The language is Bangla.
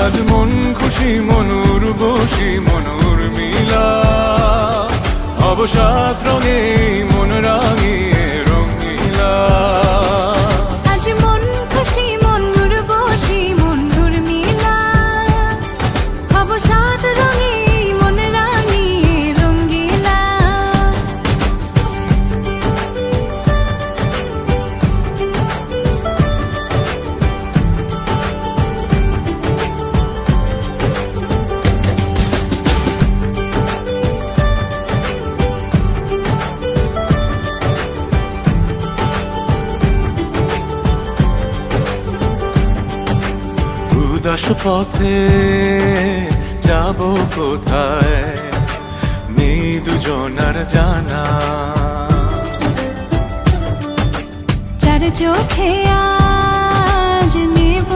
আজ মন খুশি মনুর বসি মনুর মিলা, অবসাদ রঙে মন রাঙিয়ে রঙিলা। আজ মন খুশি মনুর বসি মনুর মিলা, অবসাদ রঙে মন রাঙিয়ে রঙিলা। উদাস পথে যাব কোথায় নেই দুজনার জানা, চার চোখে আজ নেব